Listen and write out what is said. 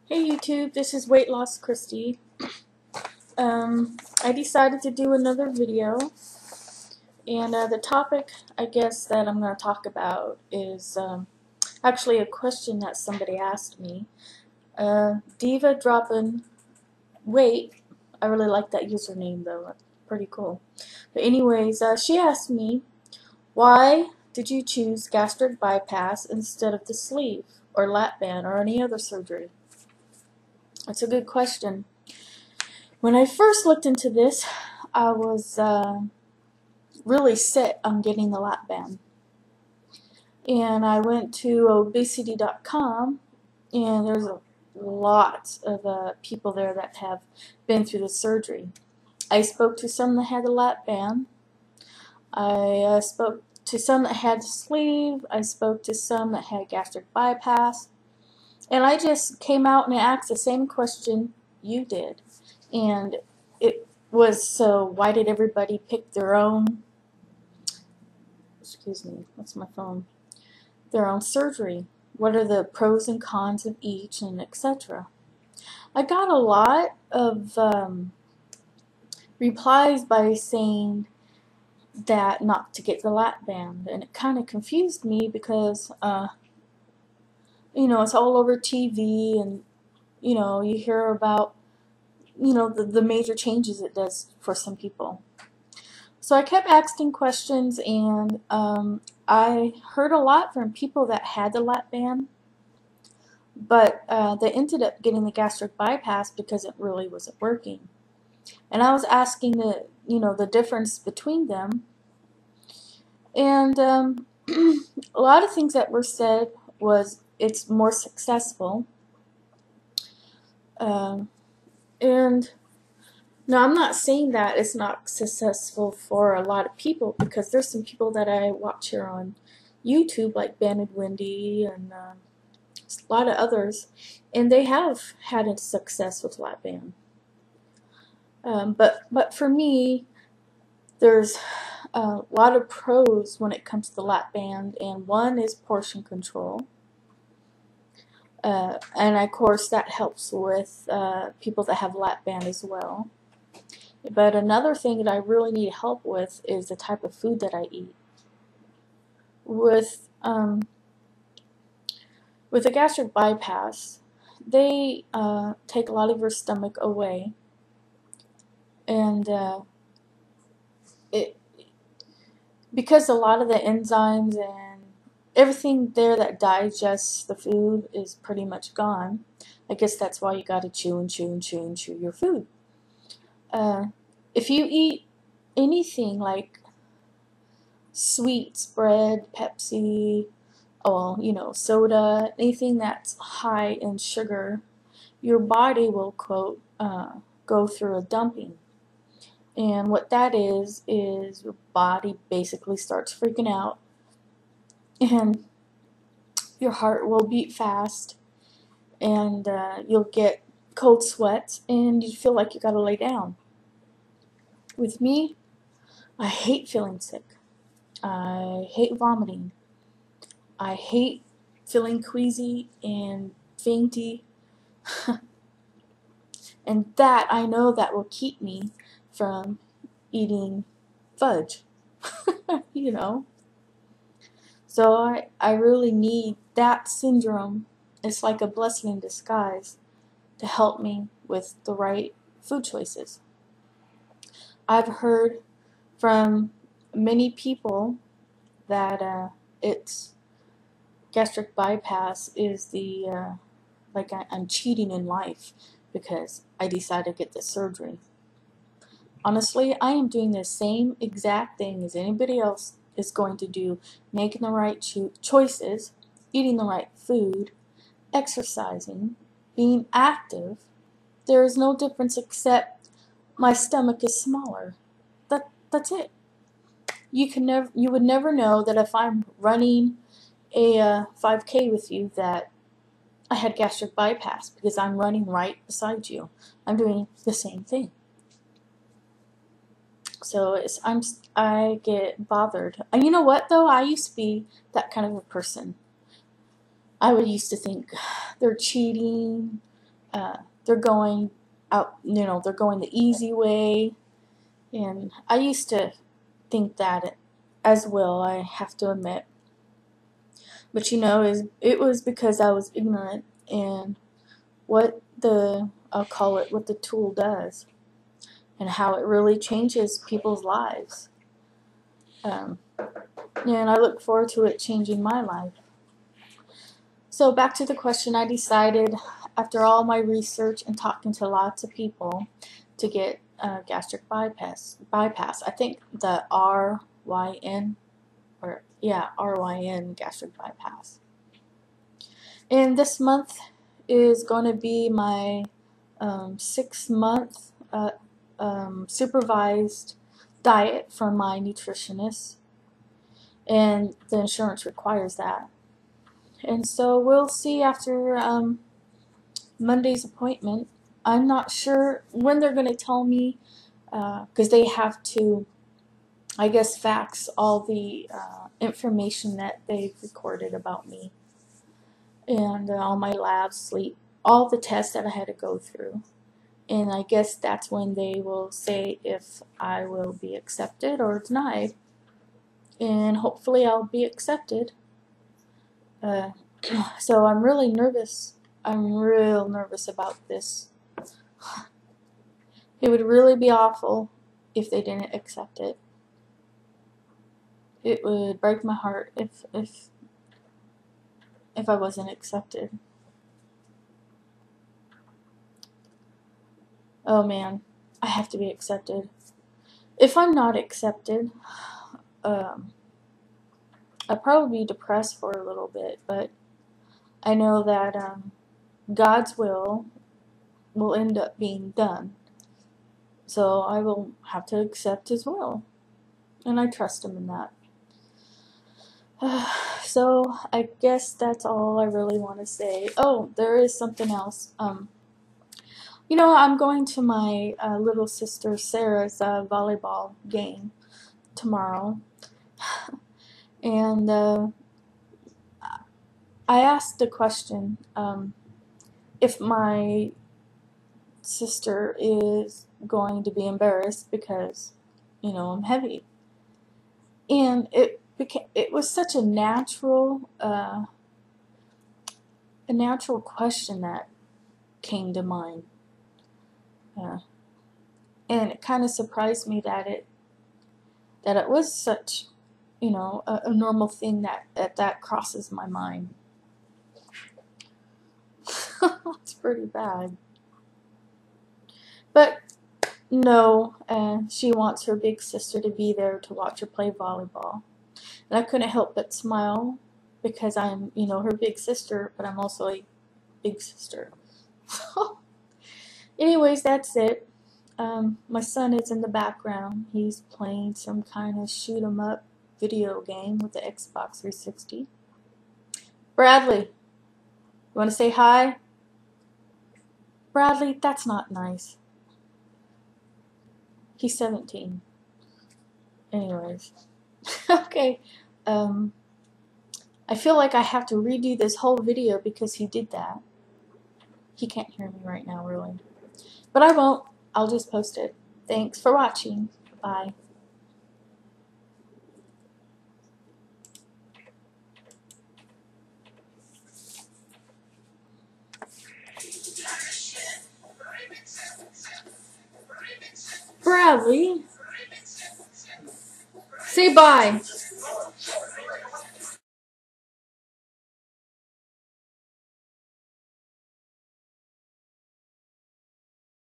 Hey YouTube, this is Weight Loss Christy. I decided to do another video, and the topic I guess that I'm going to talk about is actually a question that somebody asked me. Divadroppinweight. I really like that username though, that's pretty cool. But anyways, she asked me, why did you choose gastric bypass instead of the sleeve or lap band or any other surgery? That's a good question. When I first looked into this, I was really set on getting the lap band. And I went to obesity.com, and there's a lot of people there that have been through the surgery. I spoke to some that had the lap band. I spoke to some that had the sleeve. I spoke to some that had gastric bypass. And I just came out and asked the same question you did. And it was, so why did everybody pick their own, excuse me, what's my phone, their own surgery? What are the pros and cons of each, and etc. I got a lot of replies by saying that not to get the lap band, and it kind of confused me because you know, it's all over TV, and you know, you hear about the major changes it does for some people. So I kept asking questions, and I heard a lot from people that had the lap band, but they ended up getting the gastric bypass because it really wasn't working. And I was asking the difference between them, and a lot of things that were said was it's more successful. And now, I'm not saying that it's not successful for a lot of people, because there's some people that I watch here on YouTube, like Ben and Wendy, and a lot of others, and they have had a success with lap band. But for me, there's a lot of pros when it comes to lap band, and one is portion control. And of course that helps with people that have lap band as well. But another thing that I really need help with is the type of food that I eat. With a gastric bypass, they take a lot of your stomach away, and because a lot of the enzymes and everything there that digests the food is pretty much gone. I guess that's why you gotta chew and chew and chew and chew your food. If you eat anything like sweets, bread, Pepsi, soda, anything that's high in sugar, your body will, quote, go through a dumping. And what that is your body basically starts freaking out, and your heart will beat fast, and you'll get cold sweats, and you feel like you gotta lay down. With me, I hate feeling sick. I hate vomiting. I hate feeling queasy and fainty. And that, I know that will keep me from eating fudge. You know. So I really need that syndrome. It's like a blessing in disguise to help me with the right food choices. I've heard from many people that it's gastric bypass is the like I'm cheating in life because I decided to get this surgery. Honestly, I am doing the same exact thing as anybody else is going to do, making the right choices, eating the right food, exercising, being active. There is no difference except my stomach is smaller. That's it. You would never know that if I'm running a 5K with you that I had gastric bypass, because I'm running right beside you. I'm doing the same thing. So I get bothered. And you know what though? I used to be that kind of a person. I would used to think they're cheating. they're going out, they're going the easy way. And I used to think that as well, I have to admit. But it was because I was ignorant and what I'll call it, what the tool does and how it really changes people's lives. And I look forward to it changing my life. So back to the question, I decided after all my research and talking to lots of people to get gastric bypass. I think the RYN gastric bypass. And this month is going to be my 6-month supervised diet from my nutritionist, and the insurance requires that. And so we'll see after Monday's appointment. I'm not sure when they're going to tell me, because they have to, I guess, fax all the information that they've recorded about me and all my labs, sleep, all the tests that I had to go through. And I guess that's when they will say if I will be accepted or denied. And hopefully I'll be accepted. So I'm really nervous. I'm real nervous about this. It would really be awful if they didn't accept it. It would break my heart if I wasn't accepted. Oh man, I have to be accepted. If I'm not accepted, I'll probably be depressed for a little bit, but I know that God's will end up being done. So I will have to accept His will, and I trust Him in that. So I guess that's all I really want to say. Oh, there is something else. I'm going to my little sister Sarah's volleyball game tomorrow, and I asked the question, if my sister is going to be embarrassed because, I'm heavy. And it was such a natural question that came to mind. And it kind of surprised me that it was such, a normal thing that crosses my mind. It's pretty bad. But no, she wants her big sister to be there to watch her play volleyball. And I couldn't help but smile because I'm, her big sister, but I'm also a big sister. Anyways, that's it. My son is in the background. He's playing some kind of shoot 'em up video game with the Xbox 360. Bradley, you want to say hi? Bradley, that's not nice. He's 17. Anyways. Okay. I feel like I have to redo this whole video because he did that. He can't hear me right now, really. But I won't. I'll just post it. Thanks for watching. Bye. Bradley, say bye.